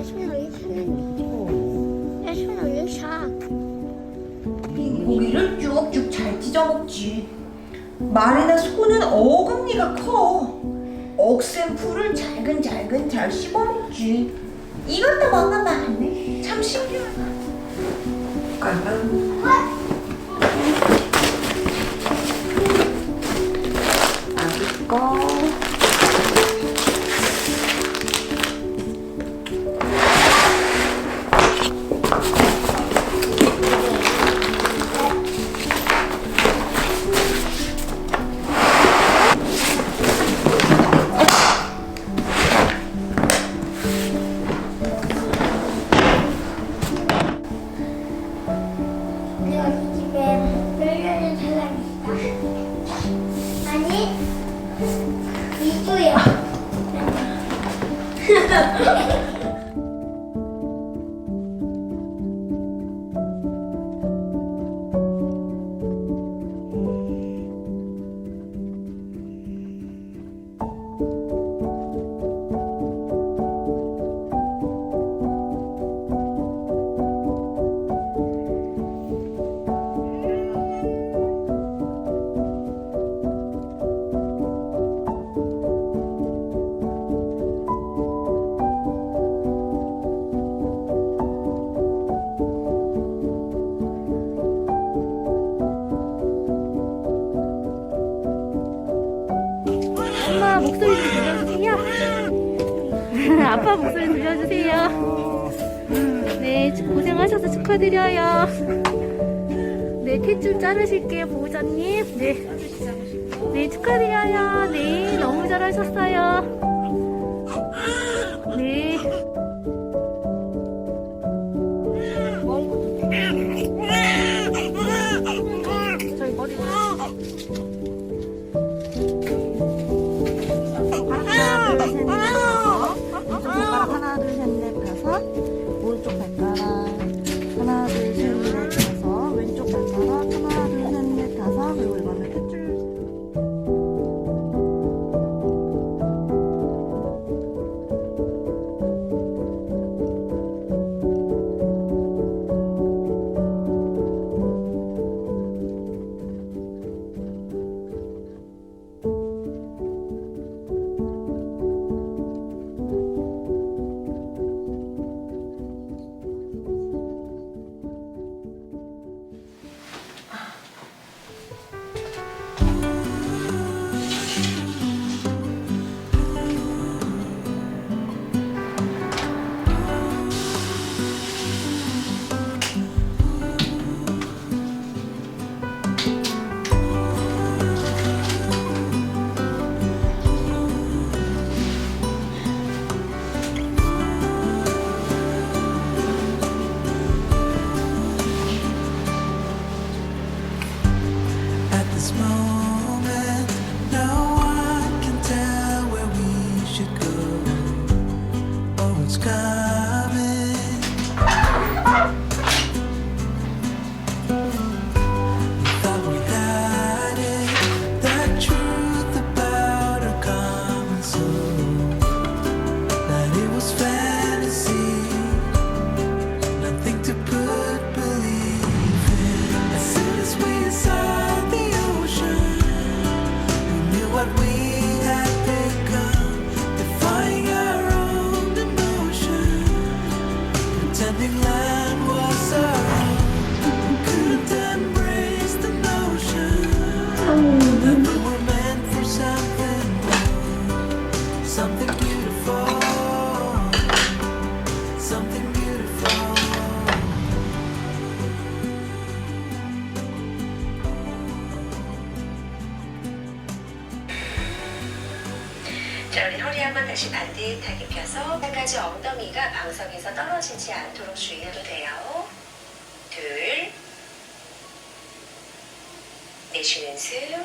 손 올려 샀는데. 내 손 올려 사. 고기를 쭉쭉 잘 찢어 먹지. 말이나 소는 어금니가 커. 억센풀을 잘근잘근 잘 씹어 먹지. 이것도 먹어봐. 참 신기하다. 그러면 아기 거. 내가 이 집에 열려는 사람이 있다. 아니, 이주야. 엄마 목소리 좀 들려주세요. 아빠 목소리 들려주세요. 네, 고생하셔서 축하드려요. 네, 탯줄 자르실게요, 보호자님. 네. 네, 축하드려요. 네, 너무 잘하셨어요. 네. 저희 머리 하나, 둘, 셋, 넷, 다섯. 오른쪽 발가락 하나, 둘, 셋, 넷, 다섯. 왼쪽 발가락 하나, 둘, 셋, 넷, 다섯. 그리고 이번에 탯줄. At this moment, no one can tell where we should go or what's coming. We thought we had it, the truth about our common soul, that it was fantasy, nothing to put belief in. As soon as we saw the ocean, we knew what we had become, defying our own emotion, pretending land was our own. We couldn't embrace the notion that we were meant for something more, something beautiful, something beautiful. 자, 우리 허리 한번 다시 반듯하게 펴서 끝까지 엉덩이가 방석에서 떨어지지 않도록 주의해도 돼요. 둘, 내쉬는 숨.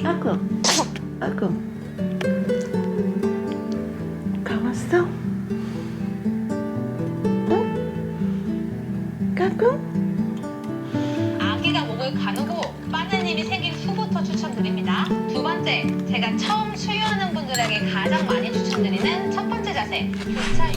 아구, 아구. 가왔어? 응? 까꿍? 아기가 목을 가누고 빠는 일이 생긴 후부터 추천드립니다. 두 번째, 제가 처음 수유하는 분들에게 가장 많이 추천드리는 첫 번째 자세, 교차 유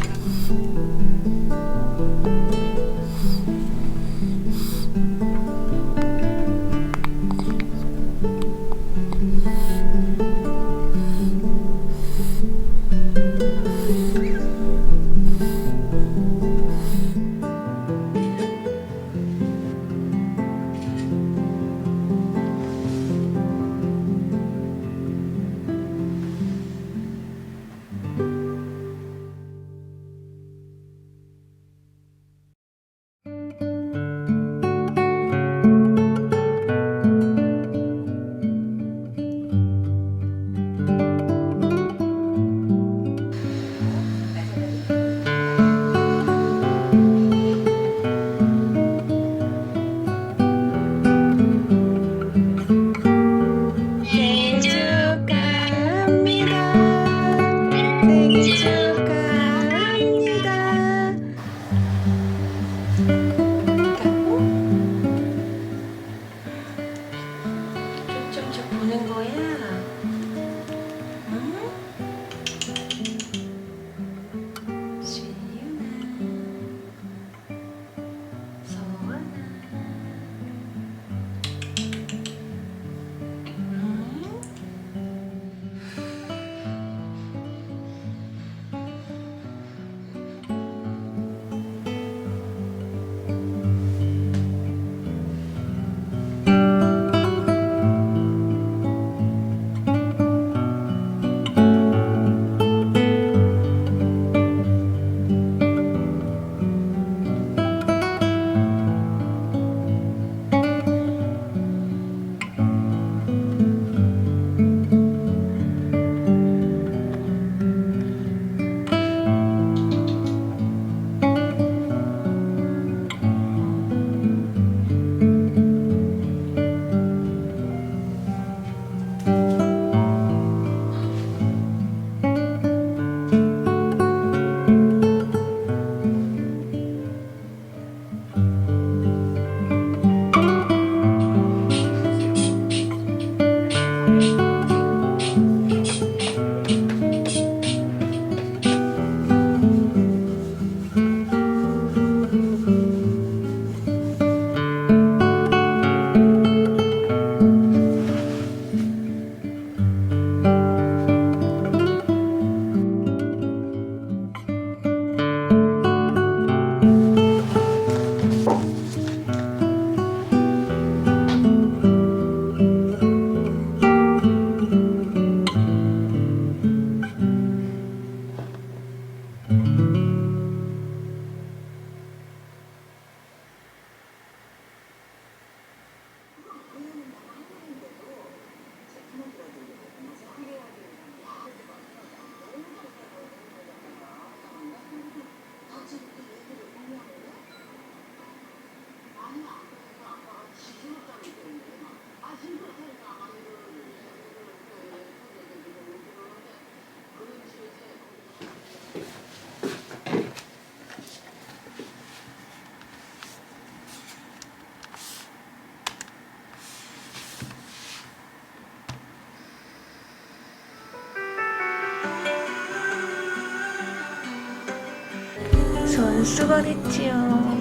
손수건 했지요.